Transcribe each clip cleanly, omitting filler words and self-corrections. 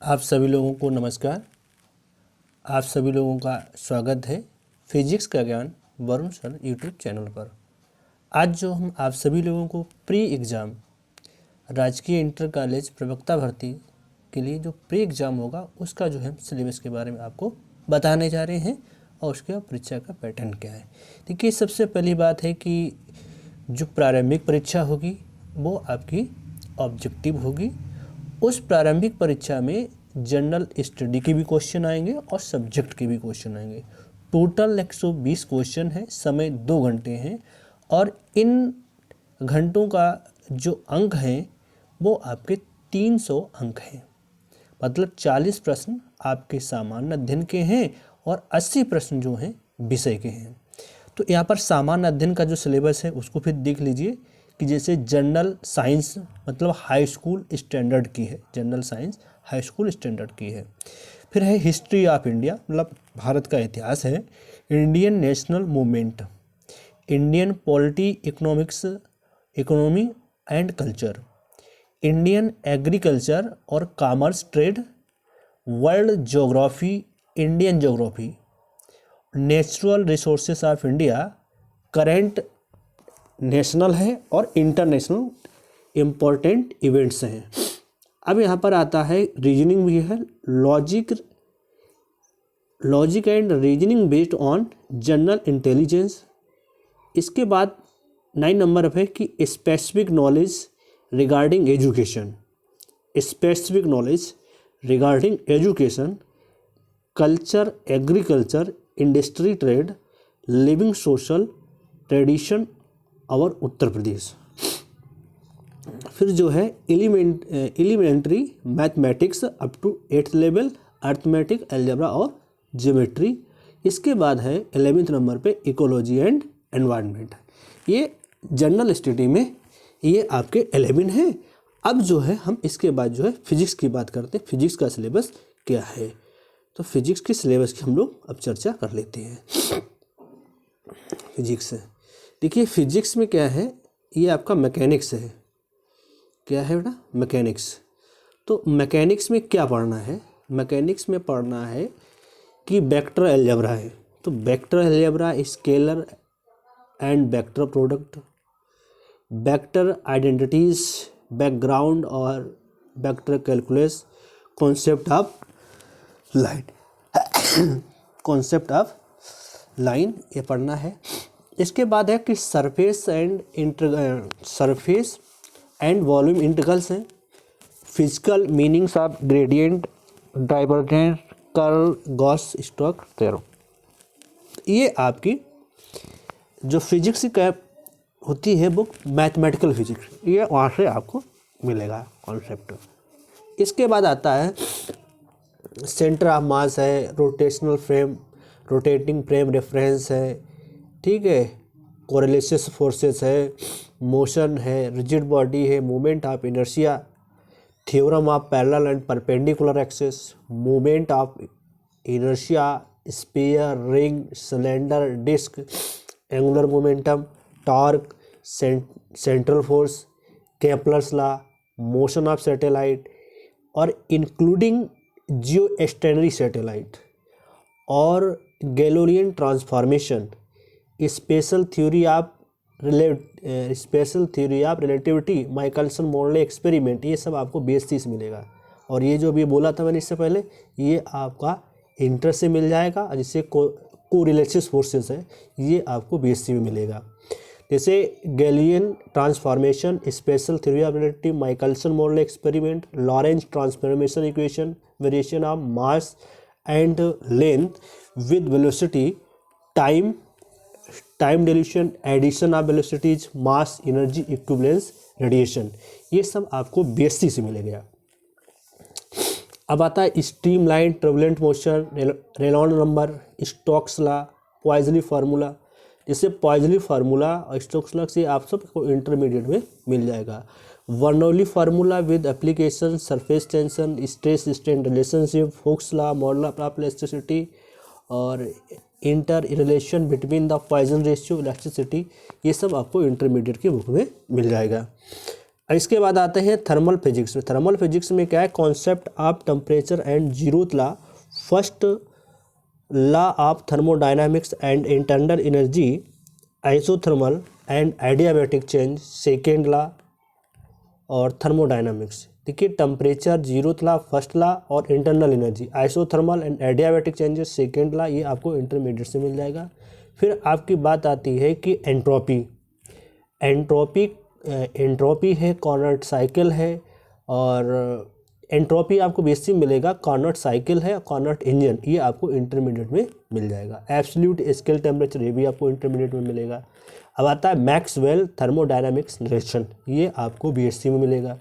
आप सभी लोगों को नमस्कार। आप सभी लोगों का स्वागत है फिजिक्स का ज्ञान वरुण सर यूट्यूब चैनल पर। आज जो हम आप सभी लोगों को प्री एग्ज़ाम राजकीय इंटर कॉलेज प्रवक्ता भर्ती के लिए जो प्री एग्ज़ाम होगा उसका जो है सिलेबस के बारे में आपको बताने जा रहे हैं और उसके बाद परीक्षा का पैटर्न क्या है। देखिए, सबसे पहली बात है कि जो प्रारंभिक परीक्षा होगी वो आपकी ऑब्जेक्टिव होगी। उस प्रारंभिक परीक्षा में जनरल स्टडी के भी क्वेश्चन आएंगे और सब्जेक्ट के भी क्वेश्चन आएंगे। टोटल 120 क्वेश्चन है, समय 2 घंटे हैं और इन घंटों का जो अंक हैं वो आपके 300 अंक हैं। मतलब 40 प्रश्न आपके सामान्य अध्ययन के हैं और 80 प्रश्न जो हैं विषय के हैं। तो यहाँ पर सामान्य अध्ययन का जो सिलेबस है उसको फिर देख लीजिए कि जैसे जनरल साइंस मतलब हाई स्कूल स्टैंडर्ड की है, general science high school standard की है। फिर है हिस्ट्री ऑफ इंडिया मतलब भारत का इतिहास है, Indian national movement, Indian polity economics economy and culture, Indian agriculture और commerce trade, world geography, Indian geography, natural resources of India, current national है और इंटरनेशनल इम्पोर्टेंट इवेंट्स हैं। अब यहाँ पर आता है रीजनिंग भी है, logic and reasoning based on general intelligence. इसके बाद 9 नंबर पे कि specific knowledge regarding education, specific knowledge regarding education, culture, agriculture, industry, trade, living social tradition और उत्तर प्रदेश। फिर जो है elementary mathematics up to 8th level, arithmetic, algebra और geometry. इसके बाद है 11th नंबर पे इकोलॉजी एंड एनवायरनमेंट। ये जनरल स्टडी में ये आपके 11 हैं। अब जो है हम इसके बाद जो है फिजिक्स की बात करते हैं, फिजिक्स का सिलेबस क्या है। तो फिजिक्स के सिलेबस की हम लोग अब चर्चा कर लेते हैं। फिजिक्स देखिए, फिजिक्स में क्या है, ये आपका मैकेनिक्स है। क्या है बेटा? मैकेनिक्स। तो मैकेनिक्स में क्या पढ़ना है? मैकेनिक्स में पढ़ना है कि वेक्टर अलजेब्रा है। तो vector algebra, scalar and vector product, vector identities, background और vector calculus, concept of line concept of line ये पढ़ना है। इसके बाद है कि सरफेस एंड वॉल्यूम इंटीग्रल्स हैं, physical meanings of gradient, divergence, curl, Gauss, Stokes theorem. ये आपकी जो फिजिक्स की होती है वो मैथमेटिकल फिजिक्स, ये वहाँ से आपको मिलेगा कॉन्सेप्ट। इसके बाद आता है सेंटर ऑफ मास है, rotational frame, rotating frame reference है, ठीक है, कोरिलेशन फोर्सेस है, मोशन है, रिजिड बॉडी है, movement of inertia, theorem of parallel and perpendicular axis, movement of inertia, sphere, ring, cylinder, disc, angular momentum, torque, central force, Kepler's law, motion of satellite और including geo stationary satellite और Galilean transformation, special theory of relativity, Michelson Morley experiment, ये सब आपको BSc से मिलेगा। और ये जो भी बोला था मैंने इससे पहले, ये आपका इंटर से मिल जाएगा, जिससे कोरिलेशन फोर्सेस है ये आपको BSc में मिलेगा। जैसे Galilean transformation, special theory of relativity, Michelson Morley experiment, Lorentz transformation equation, variation of mass and length with velocity, time dilution, addition of velocities, mass, energy, equivalence, radiation, ये सब आपको BSc से मिलेगा। अब आता है streamline turbulent motion, Reynold number, Stokes law, Poiseuille formula. जैसे Poiseuille formula और स्टोक्स लॉ से आप सबको इंटरमीडिएट में मिल जाएगा। Bernoulli formula with application, surface tension, stress strain relationship, Hooke's law, model of elasticity और inter relation between the Poisson ratio, elasticity, ये सब आपको इंटरमीडिएट की बुक में मिल जाएगा। इसके बाद आते हैं थर्मल फिजिक्स में। थर्मल फिजिक्स में क्या है, concept of temperature and zeroth law, first law of thermodynamics and internal energy, isothermal and adiabatic change, second law और थर्मोडायनामिक्स। देखिए temperature zeroth law first law और internal energy, isothermal and adiabatic changes second law, ये आपको intermediate से मिल जाएगा। फिर आपकी बात आती है कि एंट्रोपी। एंट्रोपी है, कार्नोट साइकिल है, और एंट्रोपी आपको बेसिक मिलेगा, कार्नोट साइकिल है, कार्नोट इंजन, ये आपको इंटरमीडिएट में मिल जाएगा। एब्सोल्यूट स्केल टेम्परेचर, ये भी आपको इंटरमीडिएट में मिलेगा। अब आता है मैक्सवेल थर्मोडायनामिक्स रिलेशन, ये आपको बीएससी में मिलेगा।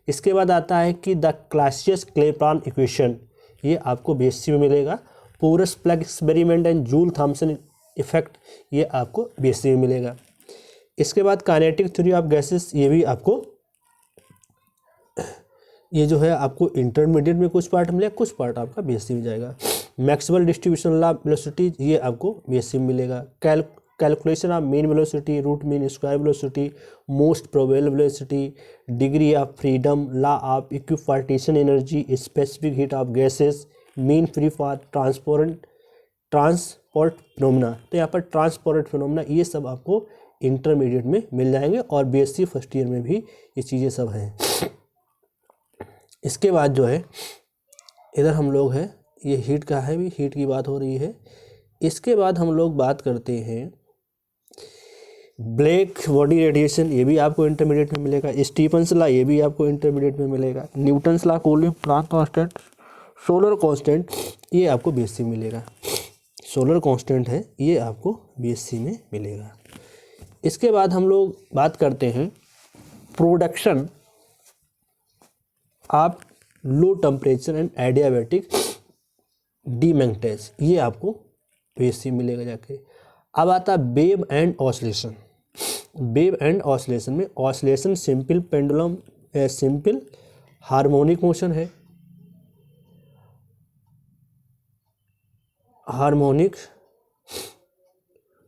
इसके बाद आता है कि द क्लासियस-क्लैपेरॉन इक्वेशन, ये आपको बीएससी में मिलेगा। Porous plug experiment and Joule Thomson effect, ये आपको बीएससी में मिलेगा। इसके बाद काइनेटिक थ्योरी ऑफ गैसेस, ये भी आपको, ये जो है आपको इंटरमीडिएट में कुछ पार्ट मिलेगा, कुछ पार्ट आपका बीएससी में जाएगा। मैक्सवेल डिस्ट्रीब्यूशन लॉ वेलोसिटी, ये आपको बीएससी में मिलेगा। Calculation of mean velocity, root mean square velocity, most probable velocity, degree of freedom, law of equipartition energy, specific heat of gases, mean free for transport phenomena. तो यहाँ पर transport phenomena ये सब आपको इंटरमीडिएट में मिल जाएंगे, और बीएससी फर्स्ट ईयर में भी ये चीज़ें सब हैं। इसके बाद जो है इधर हम लोग हैं, ये हीट का है, भी हीट की बात हो रही है। इसके बाद हम लोग बात करते हैं ब्लैक बॉडी रेडिएशन, ये भी आपको इंटरमीडिएट में मिलेगा। स्टीफन्स लॉ, ये भी आपको इंटरमीडिएट में मिलेगा। Newton's law, cooling, Planck constant, solar constant, ये आपको बीएससी में मिलेगा। सोलर कांस्टेंट है, ये आपको बीएससी में मिलेगा। इसके बाद हम लोग बात करते हैं production of low temperature and adiabatic demagnetize, ये आपको बीएससी मिलेगा जाके। अब आता है wave and oscillation. Wave and oscillation में oscillation simple pendulum, simple harmonic motion है, हार्मोनिक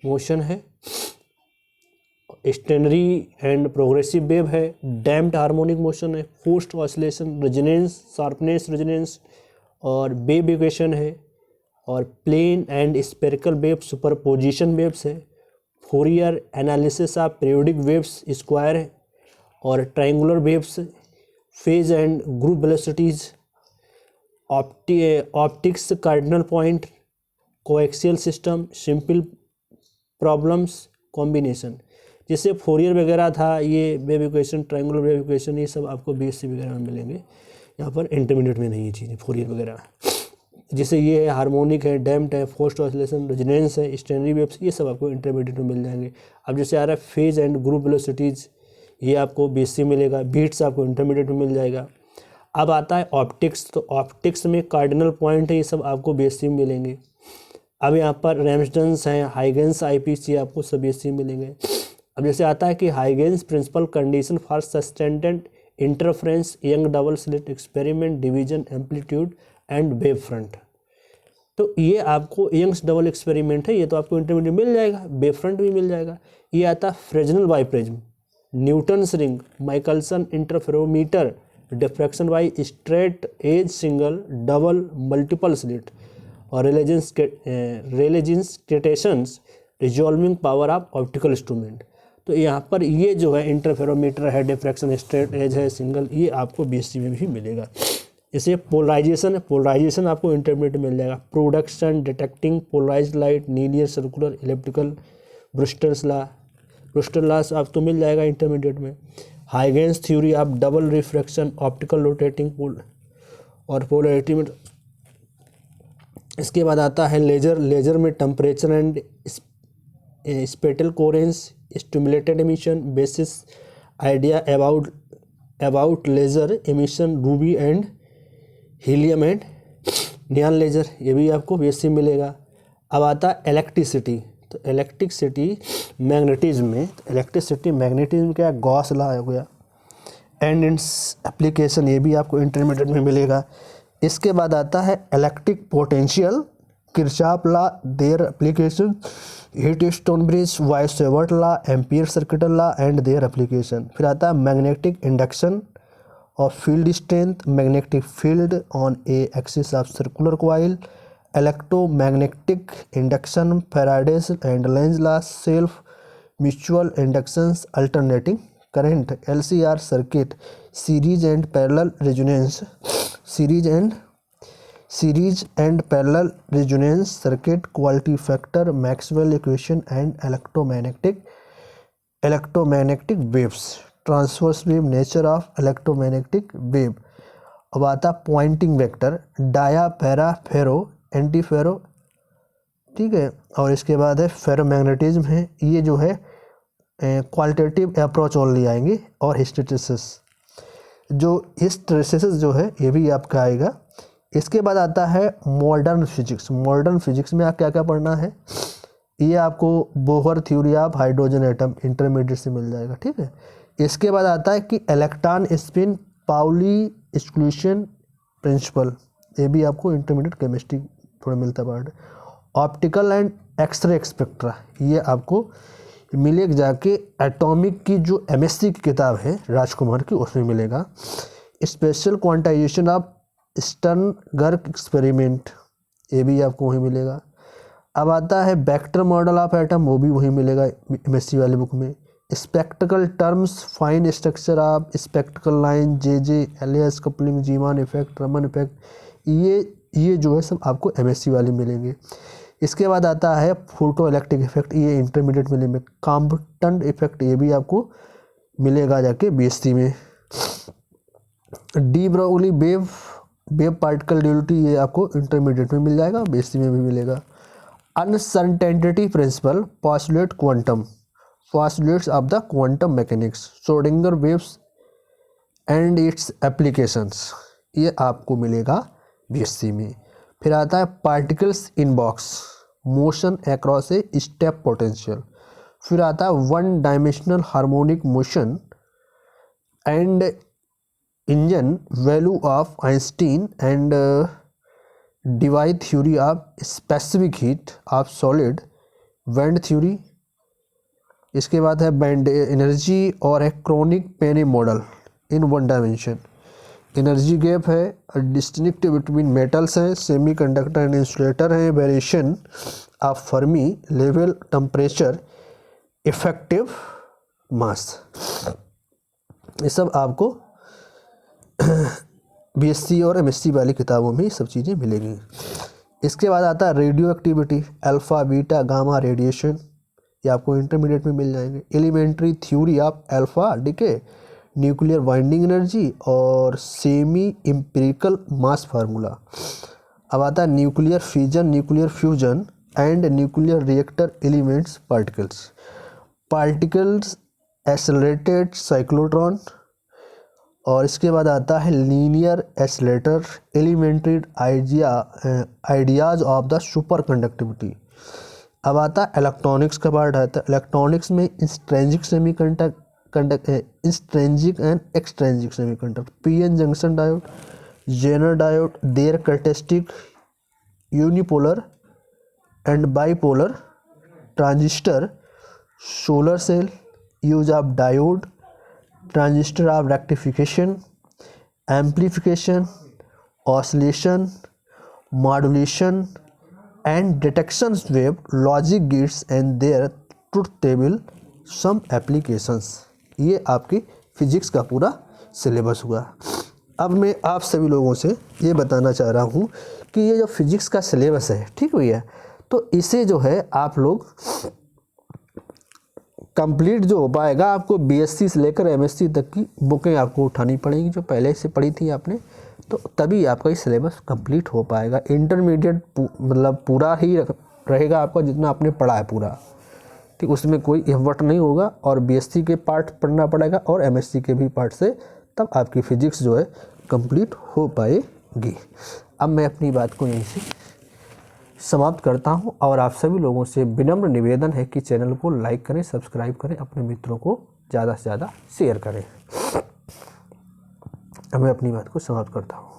मोशन है, स्टेनरी एंड प्रोग्रेसिव वेव है, डैम्प्ड हार्मोनिक मोशन है, forced oscillation, resonance, sharpness resonance, और वेव इक्वेशन है, और plane and spherical wave superposition waves है, Fourier analysis of periodic waves square है, और triangular waves, phase and group velocities, optics cardinal point, coaxial system, simple problems combination, जैसे Fourier वगैरह था, ये wave equation, triangular wave equation, ये सब आपको बीएससी वगैरह में मिलेंगे। यहाँ पर इंटरमीडिएट में नहीं ये चीज़ें, फोरियर वगैरह, जैसे ये है हार्मोनिक है, डैम्प्ड है, फोर्स्ड ऑसिलेशन, रेजोनेंस है, स्टेनरी वेव्स, ये सब आपको इंटरमीडिएट में मिल जाएंगे। अब जैसे आ रहा है फेज एंड ग्रुप वेलोसिटीज़, ये आपको बीएससी मिलेगा। बीट्स आपको इंटरमीडिएट में मिल जाएगा। अब आता है ऑप्टिक्स, तो ऑप्टिक्स में कार्डिनल पॉइंट है, ये सब आपको बीएससी में मिलेंगे। अब यहाँ पर रैम्सडन्स हैं, हाइगेंस आईपीसी, आपको सब बीएससी में मिलेंगे। अब जैसे आता है कि Huygens principle condition for sustained interference, Young double slit experiment, division, amplitude and wave front, तो ये आपको यंग्स डबल एक्सपेरिमेंट है, ये तो आपको इंटरमीडिएट मिल जाएगा। वेव फ्रंट भी मिल जाएगा। ये आता है Fresnel biprism, Newton's ring, Michelson interferometer, diffraction by straight edge single double multiple slit, और रेलेजिंस्टेशंस, resolving power of optical instrument. तो यहाँ पर ये जो है इंटरफेरोमीटर है, डिफ्रैक्शन स्ट्रेट एज है, सिंगल, ये आपको बीएससी में भी मिलेगा। इसे पोलराइजेशन है, पोलराइजेशन आपको इंटरमीडिएट मिल जाएगा। Production, detecting polarised light, linear, circular, elliptical, Brewster's laws आपको मिल जाएगा इंटरमीडिएट में। Huygens theory of double refraction, optical rotating pole और पोलैरिटी में। इसके बाद आता है लेजर। लेजर में temperature and spatial coherence, stimulated emission, basis idea about laser emission, ruby and helium and neon laser, ये भी आपको बीएससी मिलेगा। अब आता है इलेक्ट्रिसिटी, तो इलेक्ट्रिसिटी मैग्नेटिज्म में, इलेक्ट्रिसिटी मैग्नेटिज्म क्या, गॉस लॉ हो गया, एंड इट्स एप्लीकेशन, ये भी आपको इंटरमीडिएट में मिलेगा। इसके बाद आता है electric potential Kirchhoff law, their application, Wheatstone bridge, Biot Savart law, Ampere circuit law and their application. फिर आता है magnetic induction of field strength, magnetic field on a axis of circular coil, electromagnetic induction, Faraday's and Lenz law, self mutual inductions, alternating current, LCR circuit, series and parallel resonance, series and parallel resonance circuit, quality factor, Maxwell equation and electromagnetic waves, transverse wave, nature of electromagnetic wave. अब आता Poynting vector, dia, para, फेरो, anti फेरो, ठीक है। और इसके बाद है ferromagnetism है, ये जो है क्वालिटेटिव अप्रोच ओनली आएंगे, और हिस्टेरेसिस, जो हिस्टेरेसिस जो है ये भी आपका आएगा। इसके बाद आता है मॉडर्न फिजिक्स। मॉडर्न फिजिक्स में आप क्या क्या पढ़ना है, ये आपको Bohr theory of hydrogen atom intermediate से मिल जाएगा, ठीक है। इसके बाद आता है कि electron spin Pauli exclusion principle, ये भी आपको इंटरमीडिएट केमिस्ट्री थोड़ा मिलता है part. Optical and X ray spectra, ये आपको मिलेगा जाके एटॉमिक की जो MSc की किताब है राजकुमार की, उसमें मिलेगा। Special quantization of Sternberg experiment, ये भी आपको वहीं मिलेगा। अब आता है वेक्टर मॉडल ऑफ एटम, वो भी वहीं मिलेगा MSc वाली बुक में। Spectral terms, fine structure of spectral line, J LS coupling, Zeeman effect, Raman effect, ये जो है सब आपको MSc वाली मिलेंगे। इसके बाद आता है फोटो इलेक्ट्रिक इफेक्ट, ये इंटरमीडिएट मिलेंगे। कॉम्पटन इफेक्ट, ये भी आपको मिलेगा जाके BSc में। De Broglie wave particle duality, ये आपको इंटरमीडिएट में मिल जाएगा, BSc में भी मिलेगा। Uncertainty principle, postulate quantum, postulates of the quantum mechanics, Schrodinger waves and it's applications, ये आपको मिलेगा BSc में। फिर आता है particles in box, motion across a step potential. फिर आता है one dimensional harmonic motion and engine, value of Einstein and divide theory of specific heat of solid, band theory. इसके बाद है बैंड एनर्जी और है chronic Penney model in one dimension. Energy gap है, distinct between metals हैं, semiconductor and insulator हैं, variation of Fermi level, temperature, effective mass, ये सब आपको BSc और MSc वाली किताबों में सब चीज़ें मिलेंगी। इसके बाद आता है radioactivity, alpha, beta, gamma radiation, ये आपको इंटरमीडिएट में मिल जाएंगे। Elementary theory of alpha decay, nuclear binding energy और सेमी एम्पिरिकल मास फार्मूला। अब आता है nuclear fission, nuclear fusion and nuclear reactor elements particles accelerated cyclotron. और इसके बाद आता है linear accelerator, elementary ideas of the superconductivity. अब आता है इलेक्ट्रॉनिक्स का पार्ट आता है। इलेक्ट्रॉनिक्स में intrinsic and extrinsic semiconductor, PN junction diode, Zener diode, their characteristic, unipolar and bipolar transistor, solar cell, use of diode, transistor of rectification, amplification, oscillation, modulation and detection wave, logic gates and their truth table, some applications. ये आपकी physics का पूरा syllabus हुआ। अब मैं आप सभी लोगों से ये बताना चाह रहा हूँ कि ये जो फिजिक्स का सिलेबस है, ठीक भैया, तो इसे जो है आप लोग कंप्लीट जो हो पाएगा, आपको BSc से लेकर MSc तक की बुकें आपको उठानी पड़ेंगी जो पहले से पढ़ी थी आपने, तो तभी आपका ये सिलेबस कंप्लीट हो पाएगा। इंटरमीडिएट मतलब पूरा ही रहेगा आपका जितना आपने पढ़ा है पूरा, ठीक, उसमें कोई एफर्ट नहीं होगा। और BSc के पार्ट पढ़ना पड़ेगा और MSc के भी पार्ट से, तब आपकी फिजिक्स जो है कंप्लीट हो पाएगी। अब मैं अपनी बात को यहीं से समाप्त करता हूं और आप सभी लोगों से विनम्र निवेदन है कि चैनल को लाइक करें, सब्सक्राइब करें, अपने मित्रों को ज़्यादा से ज़्यादा शेयर करें। अब मैं अपनी बात को समाप्त करता हूं।